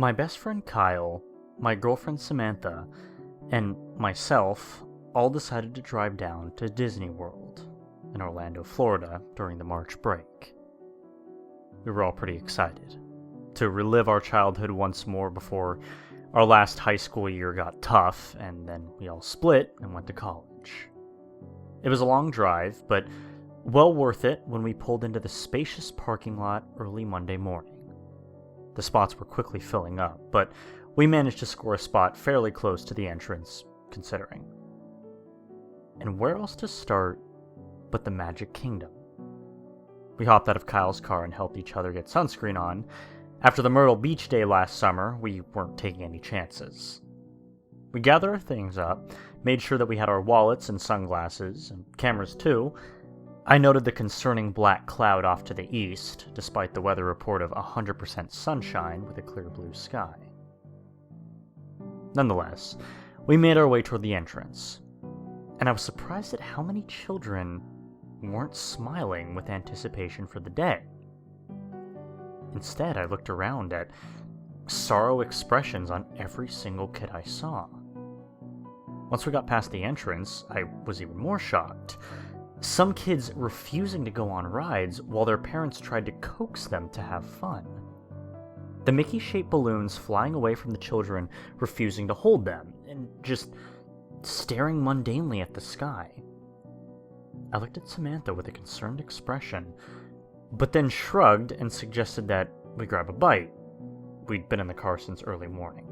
My best friend Kyle, my girlfriend Samantha, and myself all decided to drive down to Disney World in Orlando, Florida during the March break. We were all pretty excited to relive our childhood once more before our last high school year got tough, and then we all split and went to college. It was a long drive, but well worth it when we pulled into the spacious parking lot early Monday morning. The spots were quickly filling up, but we managed to score a spot fairly close to the entrance, considering. And where else to start but the Magic Kingdom? We hopped out of Kyle's car and helped each other get sunscreen on. After the Myrtle Beach day last summer, we weren't taking any chances. We gathered our things up, made sure that we had our wallets and sunglasses, and cameras too. I noted the concerning black cloud off to the east, despite the weather report of 100% sunshine with a clear blue sky. Nonetheless, we made our way toward the entrance, and I was surprised at how many children weren't smiling with anticipation for the day. Instead, I looked around at sorrow expressions on every single kid I saw. Once we got past the entrance, I was even more shocked. Some kids refusing to go on rides while their parents tried to coax them to have fun. The Mickey-shaped balloons flying away from the children refusing to hold them, and just staring mundanely at the sky. I looked at Samantha with a concerned expression, but then shrugged and suggested that we grab a bite. We'd been in the car since early morning.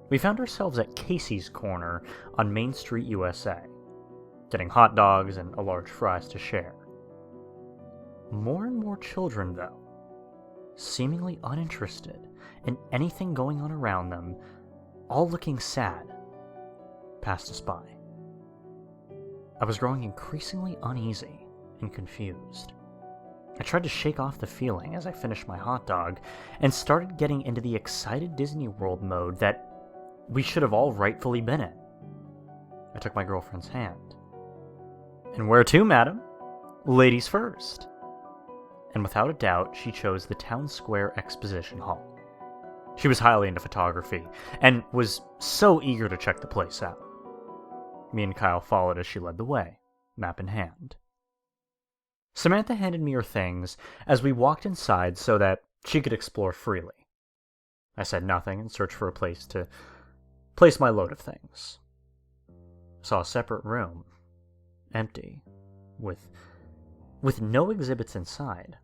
We found ourselves at Casey's Corner on Main Street, USA, getting hot dogs and a large fries to share. More and more children, though, seemingly uninterested in anything going on around them, all looking sad, passed us by. I was growing increasingly uneasy and confused. I tried to shake off the feeling as I finished my hot dog and started getting into the excited Disney World mode that we should have all rightfully been in. I took my girlfriend's hand. "And where to, madam? Ladies first." And without a doubt, she chose the Town Square Exposition Hall. She was highly into photography and was so eager to check the place out. Me and Kyle followed as she led the way, map in hand. Samantha handed me her things as we walked inside so that she could explore freely. I said nothing and searched for a place to place my load of things. I saw a separate room, empty, with no exhibits inside.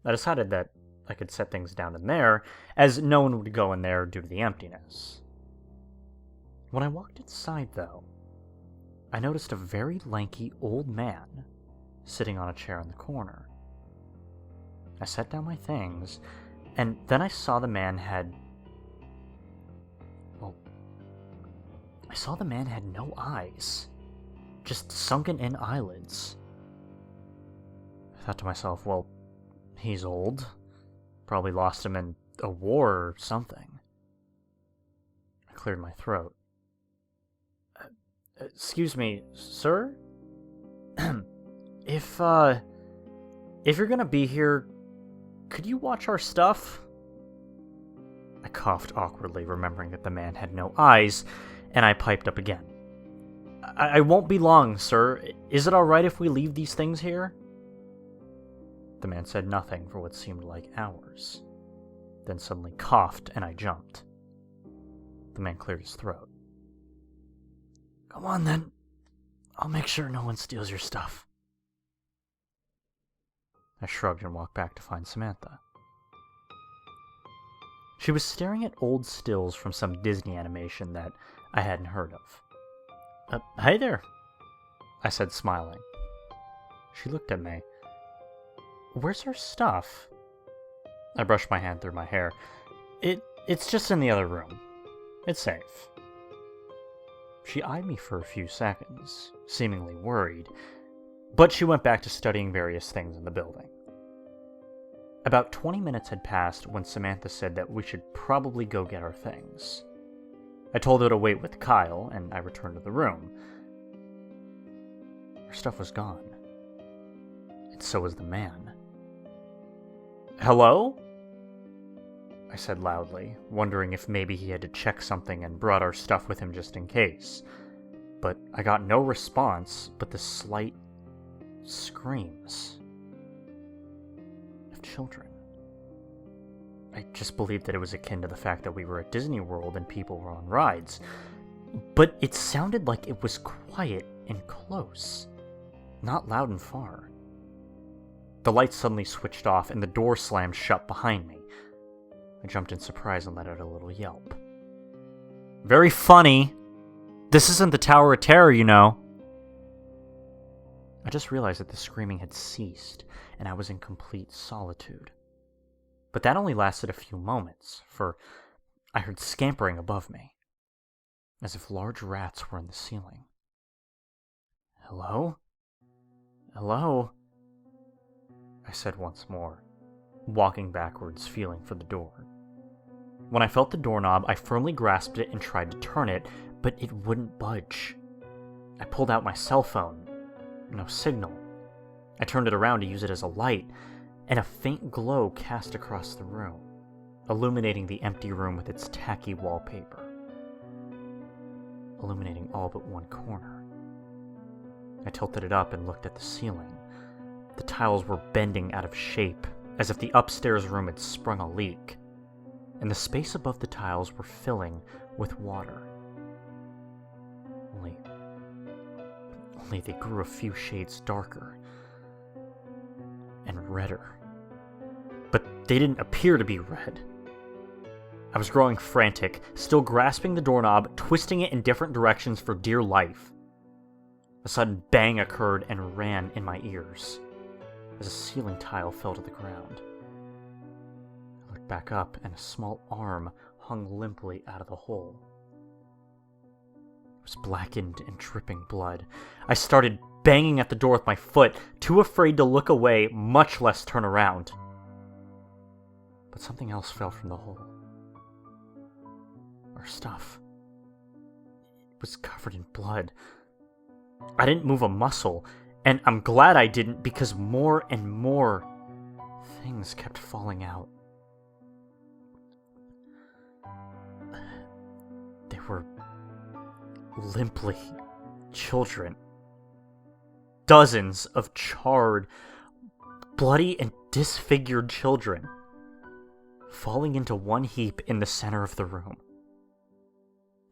I decided that I could set things down in there, as no one would go in there due to the emptiness. When I walked inside, though, I noticed a very lanky old man sitting on a chair in the corner. I set down my things, and then I saw the man had no eyes, just sunken-in eyelids. I thought to myself, well, he's old. Probably lost him in a war or something. I cleared my throat. Excuse me, sir? If you're gonna be here, could you watch our stuff? I coughed awkwardly, remembering that the man had no eyes, and I piped up again. I won't be long, sir. Is it alright if we leave these things here? The man said nothing for what seemed like hours, then suddenly coughed, and I jumped. The man cleared his throat. Come on, then. I'll make sure no one steals your stuff. I shrugged and walked back to find Samantha. She was staring at old stills from some Disney animation that I hadn't heard of. Hey there, I said, smiling. She looked at me. Where's our stuff? I brushed my hand through my hair. It's just in the other room. It's safe. She eyed me for a few seconds, seemingly worried, but she went back to studying various things in the building. About 20 minutes had passed when Samantha said that we should probably go get our things. I told her to wait with Kyle, and I returned to the room. Her stuff was gone, and so was the man. Hello? I I said loudly, wondering if maybe he had to check something and brought our stuff with him just in case. But I got no response but the slight screams of children. I just believed that it was akin to the fact that we were at Disney World and people were on rides, but it sounded like it was quiet and close, not loud and far. The lights suddenly switched off and the door slammed shut behind me. I jumped in surprise and let out a little yelp. Very funny! This isn't the Tower of Terror, you know. I just realized that the screaming had ceased, and I was in complete solitude. But that only lasted a few moments, for I heard scampering above me, as if large rats were in the ceiling. Hello? Hello? I said once more, walking backwards, feeling for the door. When I felt the doorknob, I firmly grasped it and tried to turn it, but it wouldn't budge. I pulled out my cell phone. No signal. I turned it around to use it as a light, and a faint glow cast across the room, illuminating the empty room with its tacky wallpaper. Illuminating all but one corner. I tilted it up and looked at the ceiling. The tiles were bending out of shape, as if the upstairs room had sprung a leak, and the space above the tiles were filling with water. Only they grew a few shades darker and redder. But they didn't appear to be red. I was growing frantic, still grasping the doorknob, twisting it in different directions for dear life. A sudden bang occurred and ran in my ears, as a ceiling tile fell to the ground. I looked back up, and a small arm hung limply out of the hole. It was blackened and dripping blood. I started banging at the door with my foot, too afraid to look away, much less turn around. But something else fell from the hole. Our stuff. It was covered in blood. I didn't move a muscle, and I'm glad I didn't, because more and more things kept falling out. They were limply children. Dozens of charred, bloody, and disfigured children, falling into one heap in the center of the room.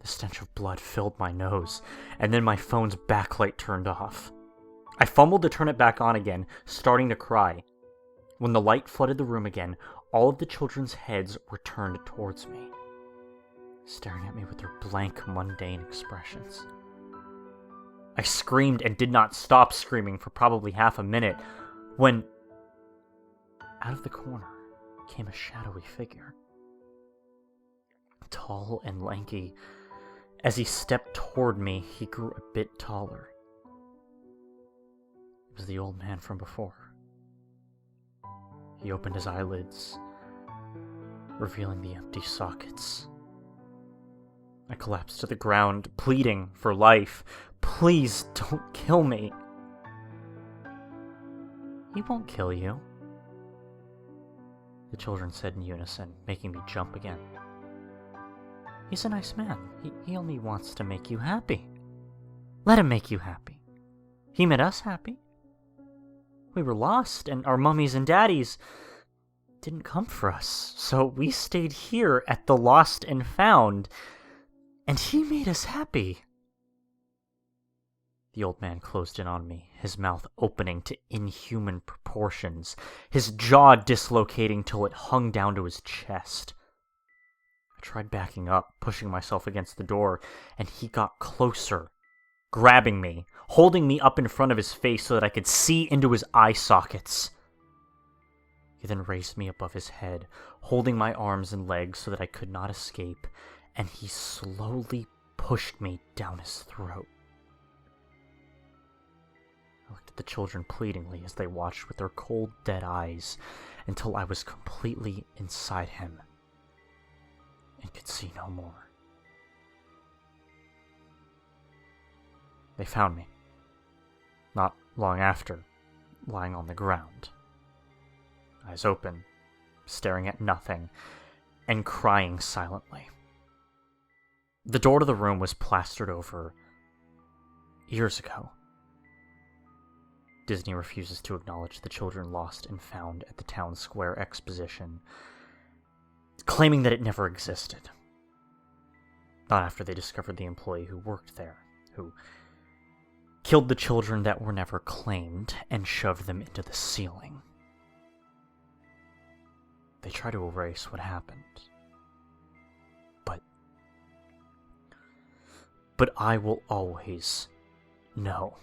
The stench of blood filled my nose, and then my phone's backlight turned off. I fumbled to turn it back on again, starting to cry. When the light flooded the room again, all of the children's heads were turned towards me, staring at me with their blank, mundane expressions. I screamed and did not stop screaming for probably half a minute, when out of the corner came a shadowy figure. Tall and lanky. As he stepped toward me, he grew a bit taller. It was the old man from before. He opened his eyelids, revealing the empty sockets. I collapsed to the ground, pleading for life. Please don't kill me. He won't kill you, the children said in unison, making me jump again. He's a nice man. He only wants to make you happy. Let him make you happy. He made us happy. We were lost, and our mummies and daddies didn't come for us, so we stayed here at the Lost and Found, and he made us happy. The old man closed in on me, his mouth opening to inhuman proportions, his jaw dislocating till it hung down to his chest. I tried backing up, pushing myself against the door, and he got closer, grabbing me, holding me up in front of his face so that I could see into his eye sockets. He then raised me above his head, holding my arms and legs so that I could not escape, and he slowly pushed me down his throat. I looked at the children pleadingly as they watched with their cold, dead eyes until I was completely inside him and could see no more. They found me, not long after, lying on the ground, eyes open, staring at nothing, and crying silently. The door to the room was plastered over years ago. Disney refuses to acknowledge the children lost and found at the town square exposition, claiming that it never existed. Not after they discovered the employee who worked there, who killed the children that were never claimed and shoved them into the ceiling. They try to erase what happened. But I will always know.